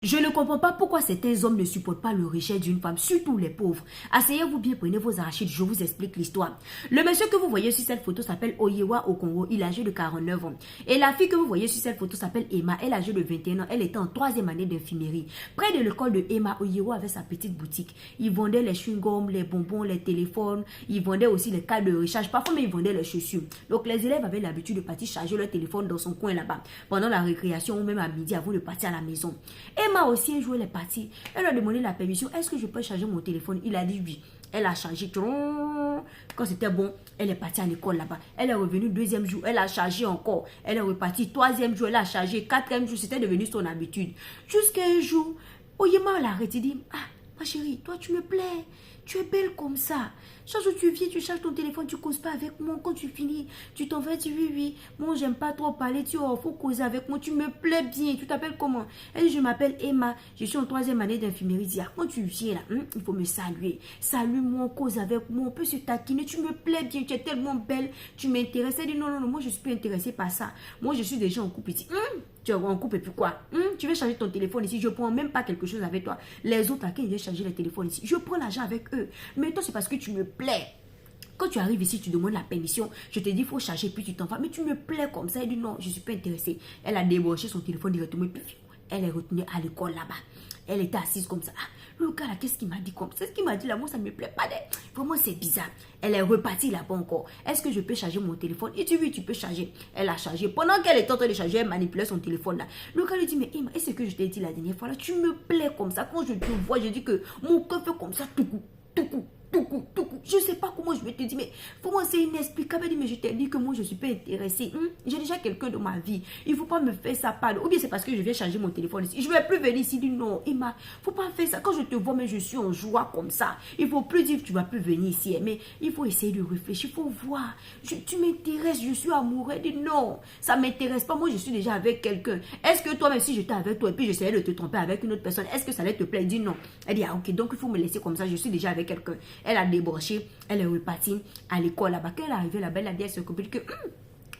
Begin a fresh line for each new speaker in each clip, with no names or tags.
Je ne comprends pas pourquoi certains hommes ne supportent pas le richesse d'une femme, surtout les pauvres. Asseyez-vous bien, prenez vos arachides, je vous explique l'histoire. Le monsieur que vous voyez sur cette photo s'appelle Oyewa au Congo, il est âgé de 49 ans. Et la fille que vous voyez sur cette photo s'appelle Emma, elle est âgée de 21 ans, elle était en 3e année d'infirmerie. Près de l'école de Emma, Oyewa avait sa petite boutique. Il vendait les chewing-gums, les bonbons, les téléphones, il vendait aussi les cartes de recharge, parfois même il vendait les chaussures. Donc les élèves avaient l'habitude de partir charger leur téléphone dans son coin là-bas, pendant la récréation ou même à midi avant de partir à la maison. Emma aussi, un jour, elle est partie. Elle a demandé la permission. Est-ce que je peux charger mon téléphone? Il a dit oui. Elle a chargé. Quand c'était bon, elle est partie à l'école là-bas. Elle est revenue 2e jour. Elle a chargé encore. Elle est repartie 3e jour. Elle a chargé 4e jour. C'était devenu son habitude. Jusqu'à un jour, Oyema l'a arrêté. Dit, ah, ma chérie, toi, tu me plais. Tu es belle comme ça. Chaque jour tu viens, tu charges ton téléphone, tu ne causes pas avec moi. Quand tu finis, tu t'en vas, tu dis oui, oui. Moi, j'aime pas trop parler. Tu faut causer avec moi. Tu me plais bien. Tu t'appelles comment? Elle dit, je m'appelle Emma. Je suis en 3e année d'infirmerie. Dit, ah, quand tu viens là, il faut me saluer. Salue-moi, cause avec moi. On peut se taquiner. Tu me plais bien. Tu es tellement belle. Tu m'intéresses. Elle dit, non, non, non. Moi, je suis plus intéressée par ça. Moi, je suis déjà en couple ici. Tu es en couple et puis quoi? Tu veux charger ton téléphone ici. Je ne prends même pas quelque chose avec toi. Les autres, à qui ils viennent charger les téléphones ici? Je prends l'argent avec eux. Mais toi, c'est parce que tu me plais. Quand tu arrives ici, tu demandes la permission. Je te dis, il faut charger, puis tu t'en vas. Mais tu me plais comme ça. Elle dit, non, je ne suis pas intéressée. Elle a débranché son téléphone directement. Et puis, elle est retenue à l'école là-bas. Elle était assise comme ça. Ah, le gars là, qu'est-ce qu'il m'a dit comme ça? C'est ce qu'il m'a dit là, moi, ça ne me plaît pas. Vraiment, c'est bizarre. Elle est repartie là-bas encore. Est-ce que je peux charger mon téléphone? Et tu oui, tu peux charger. Elle a chargé. Pendant qu'elle était en train de charger, elle manipulait son téléphone là. Le gars lui dit, mais Emma, est-ce que je t'ai dit la dernière fois là? Tu me plais comme ça. Quand je te vois, je dis que mon cœur fait comme ça, tout coup, tout coup. Je ne sais pas comment je vais te dire, mais pour moi c'est inexplicable. Elle dit, mais je t'ai dit que moi je ne suis pas intéressée. J'ai déjà quelqu'un dans ma vie. Il ne faut pas me faire ça parler. Ou bien c'est parce que je viens charger mon téléphone ici. Je ne vais plus venir ici. Dit non, Emma, il ne faut pas faire ça. Quand je te vois, mais je suis en joie comme ça. Il ne faut plus dire que tu ne vas plus venir ici. Mais il faut essayer de réfléchir. Il faut voir. Tu m'intéresses, je suis amoureux. Elle dit non, ça ne m'intéresse pas. Moi je suis déjà avec quelqu'un. Est-ce que toi, même si j'étais avec toi et puis j'essayais de te tromper avec une autre personne, est-ce que ça allait te plaire? Elle dit non. Elle dit, ah ok, donc il faut me laisser comme ça. Je suis déjà avec quelqu'un. Elle a débranché, elle est repartie à l'école là-bas. Quand elle est arrivée là-bas, elle a dit à ses copines que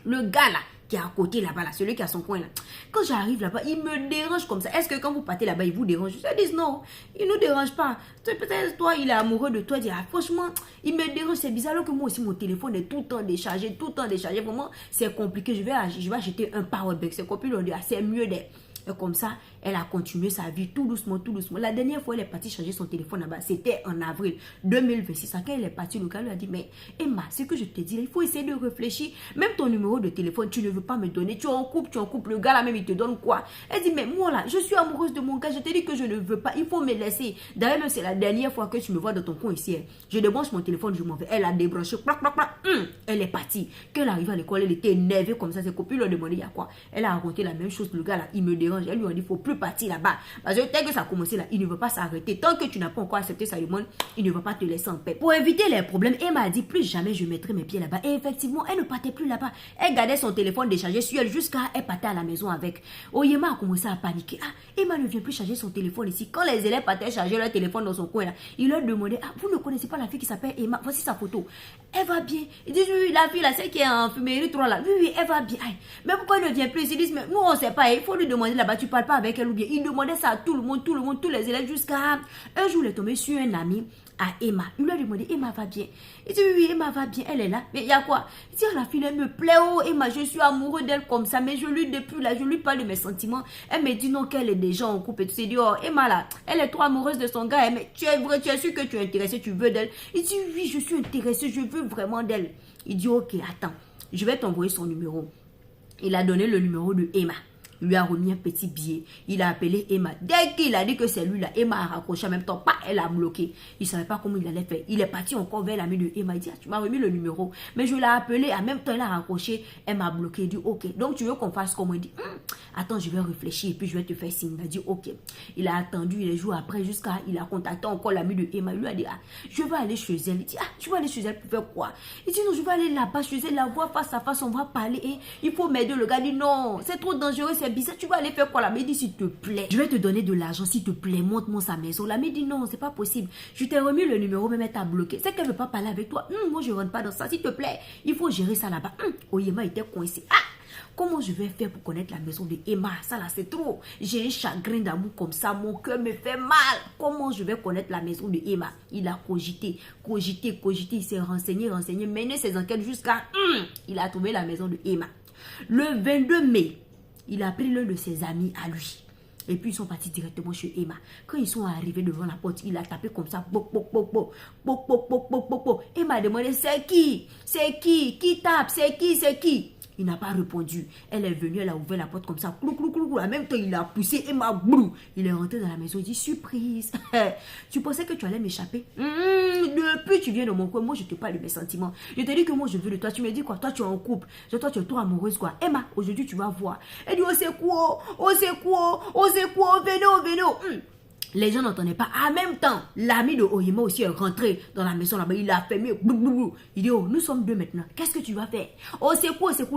le gars là, qui est à côté là-bas, là, celui qui a son coin là, quand j'arrive là-bas, il me dérange comme ça. Est-ce que quand vous partez là-bas, il vous dérange? Je dis non, il ne nous dérange pas. Peut-être toi, il est amoureux de toi. Il dit, ah, franchement, il me dérange, c'est bizarre. Alors que moi aussi, mon téléphone est tout le temps déchargé, tout le temps déchargé. Vraiment, c'est compliqué. Je vais acheter un powerbank. Ses copines ont dit, ah, c'est mieux d'être. Et comme ça, elle a continué sa vie tout doucement, tout doucement. La dernière fois, elle est partie charger son téléphone là-bas. C'était en avril 2026. Quand elle est partie, le gars lui a dit, mais Emma, ce que je te dis, il faut essayer de réfléchir. Même ton numéro de téléphone, tu ne veux pas me donner. Tu es en couple. Le gars là même, il te donne quoi? Elle dit, mais moi là, je suis amoureuse de mon gars. Je te dis que je ne veux pas. Il faut me laisser. D'ailleurs, même c'est la dernière fois que tu me vois dans ton coin ici. Je débranche mon téléphone, je m'en vais. Elle a débranché. Elle est partie. Quand elle arrive à l'école, elle était énervée comme ça. Ses copines lui ont demandé, il y a quoi? Elle a raconté la même chose. Le gars là, il me dérange. Elle lui a dit, il ne faut plus partir là-bas. Parce que dès que ça a commencé là, il ne veut pas s'arrêter. Tant que tu n'as pas encore accepté sa demande, il ne va pas te laisser en paix. Pour éviter les problèmes, Emma a dit, plus jamais je mettrai mes pieds là-bas. Et effectivement, elle ne partait plus là-bas. Elle gardait son téléphone déchargé sur elle jusqu'à elle partait à la maison avec. Oyema a commencé à paniquer. Ah, Emma ne vient plus charger son téléphone ici. Quand les élèves partaient charger leur téléphone dans son coin là, il leur demandait, ah, vous ne connaissez pas la fille qui s'appelle Emma? Voici sa photo. Elle va bien. Ils disent, oui, la fille là, celle qui est en fumerie 3 là. Oui, oui, elle va bien. Aïe. Mais pourquoi elle ne vient plus? Ils disent, mais nous on ne sait pas. Il faut lui demander là-bas, tu ne parles pas avec elle ou bien. Il demandait ça à tout le monde, tous les élèves jusqu'à un jour, il est tombé sur un ami à Emma. Il lui a demandé, Emma va bien? Il dit, oui, Emma va bien, elle est là. Mais il y a quoi? Il dit, oh, la fille, elle me plaît, oh Emma, je suis amoureux d'elle comme ça, mais depuis là, je lui parle de mes sentiments. Elle me dit non, qu'elle est déjà en couple. Et tu sais, dit, oh Emma là, elle est trop amoureuse de son gars, mais tu es vrai, tu es sûr que tu es intéressé, tu veux d'elle? Il dit, oui, je suis intéressé, je veux vraiment d'elle. Il dit, ok, attends, je vais t'envoyer son numéro. Il a donné le numéro de Emma. Il lui a remis un petit billet. Il a appelé Emma. Dès qu'il a dit que c'est lui là, Emma a raccroché en même temps. Pas, elle a bloqué. Il ne savait pas comment il allait faire. Il est parti encore vers l'ami de Emma. Il dit, ah, tu m'as remis le numéro. Mais je l'ai appelé. En même temps, elle a raccroché. Elle m'a bloqué. Il dit, ok. Donc, tu veux qu'on fasse comment? Il dit, attends, je vais réfléchir et puis je vais te faire signe. Il a dit, ok. Il a attendu les jours après jusqu'à... Il a contacté encore l'ami de Emma. Il lui a dit, ah, je vais aller chez elle. Il dit, ah, tu vas aller chez elle pour faire quoi? Il dit, non, je vais aller là-bas chez elle, la voir face à face. On va parler. Et il faut m'aider. Le gars dit, non, c'est trop dangereux. C'est bizarre, tu vas aller faire quoi? La mère dit, s'il te plaît, je vais te donner de l'argent, s'il te plaît, montre-moi sa maison. La mère dit, non, c'est pas possible. Je t'ai remis le numéro, mais elle t'a bloqué. C'est qu'elle veut pas parler avec toi. Moi, je rentre pas dans ça, s'il te plaît. Il faut gérer ça là-bas. Oyema était coincé. Ah! Comment je vais faire pour connaître la maison de Emma? Ça là, c'est trop. J'ai un chagrin d'amour comme ça. Mon cœur me fait mal. Comment je vais connaître la maison de Emma? Il a cogité. Il s'est renseigné, mené ses enquêtes jusqu'à... il a trouvé la maison de Emma. Le 22 mai, il a pris l'un de ses amis à lui. Et puis ils sont partis directement chez Emma. Quand ils sont arrivés devant la porte, il a tapé comme ça. Emma a demandé, c'est qui? C'est qui? Qui tape? C'est qui? Il n'a pas répondu. Elle est venue, elle a ouvert la porte comme ça. En même temps, il a poussé Emma. Il est rentré dans la maison. Il dit, surprise. Tu pensais que tu allais m'échapper? Depuis tu viens de mon coin, moi je te parle de mes sentiments. Je te dis que moi je veux de toi. Tu me dis quoi? Toi tu es en couple. Toi tu es trop amoureuse quoi. Emma, aujourd'hui tu vas voir. Elle dit, venez. Les gens n'entendaient pas. En même temps, l'ami de Oyema aussi est rentré dans la maison là-bas. Il a fermé. Il dit, nous sommes deux maintenant. Qu'est-ce que tu vas faire?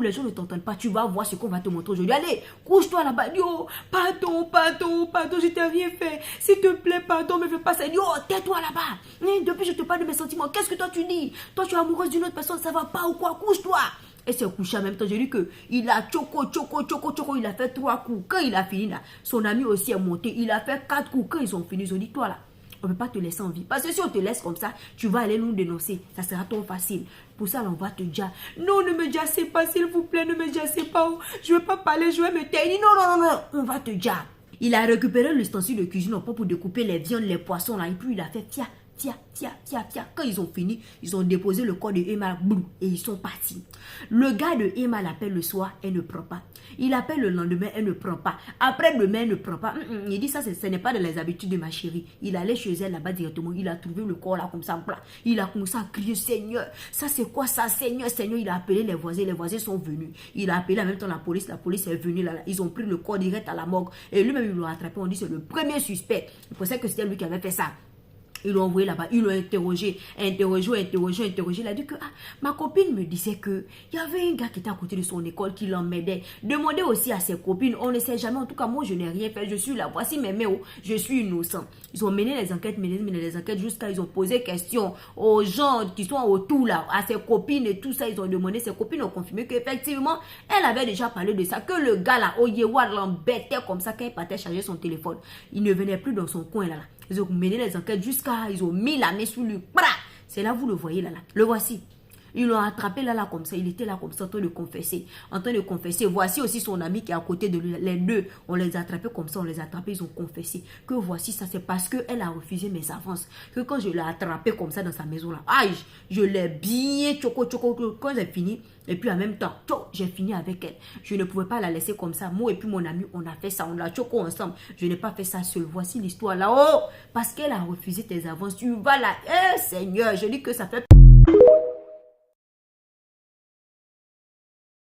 Les gens ne t'entendent pas. Tu vas voir ce qu'on va te montrer aujourd'hui. Allez, couche-toi là-bas. Il dit, pardon, je t'ai rien fait. S'il te plaît, pardon, me fais pas ça. Il dit, tais-toi là-bas. Depuis, je te parle de mes sentiments. Qu'est-ce que toi tu dis? Toi, tu es amoureuse d'une autre personne, ça va pas ou quoi? Couche-toi. Et s'est couché en même temps. J'ai dit qu'il a choco. Il a fait 3 coups. Quand il a fini là, son ami aussi est monté. Il a fait 4 coups. Quand ils ont fini, ils ont dit, toi là, on ne peut pas te laisser en vie. Parce que si on te laisse comme ça, tu vas aller nous dénoncer. Ça sera trop facile. Pour ça, là, on va te dire, non, ne me jassez pas, s'il vous plaît, ne me jassez pas. Je ne vais pas parler, je vais me taire. Il dit, non, on va te dire. Il a récupéré l'ustensile de cuisine pour découper les viandes, les poissons là. Et puis il a fait, tiens. Quand ils ont fini, ils ont déposé le corps de Emma et ils sont partis. Le gars de Emma l'appelle le soir, elle ne prend pas. Il appelle le lendemain, elle ne prend pas. Après-demain, elle ne prend pas. Il dit ça, ce n'est pas dans les habitudes de ma chérie. Il allait chez elle là-bas directement. Il a trouvé le corps là comme ça en plat. Il a commencé à crier, Seigneur, ça c'est quoi ça, Seigneur. Il a appelé les voisins sont venus. Il a appelé en même temps la police est venue là. Ils ont pris le corps direct à la morgue. Et lui-même, ils l'ont attrapé. On dit c'est le premier suspect. Il pensait que c'était lui qui avait fait ça. Ils l'ont envoyé là-bas, ils l'ont interrogé. Il a dit que ma copine me disait que il y avait un gars qui était à côté de son école qui l'emmerdait. Demandez aussi à ses copines, on ne sait jamais. En tout cas, moi, je n'ai rien fait. Je suis là, voici mes mails, je suis innocent. Ils ont mené les enquêtes, jusqu'à ils ont posé question aux gens qui sont autour là, à ses copines et tout ça. Ils ont demandé, ses copines ont confirmé qu'effectivement, elle avait déjà parlé de ça, que le gars là, Oyewa, l'embêtait comme ça quand il partait charger son téléphone. Il ne venait plus dans son coin là. Ils ont mené les enquêtes ils ont mis la main sur lui. C'est là, vous le voyez là. Le voici. Ils l'ont attrapé là comme ça. Il était là comme ça en train de confesser. Voici aussi son ami qui est à côté de lui. Les deux, on les a attrapés comme ça. Ils ont confessé. Que voici, ça c'est parce qu'elle a refusé mes avances. Que quand je l'ai attrapé comme ça dans sa maison là, je l'ai bien choco. Quand j'ai fini, et puis en même temps, j'ai fini avec elle. Je ne pouvais pas la laisser comme ça. Moi et puis mon ami, on a fait ça. On l'a choco ensemble. Je n'ai pas fait ça seul. Voici l'histoire là. Parce qu'elle a refusé tes avances. Tu vas là. Seigneur, je dis que ça fait...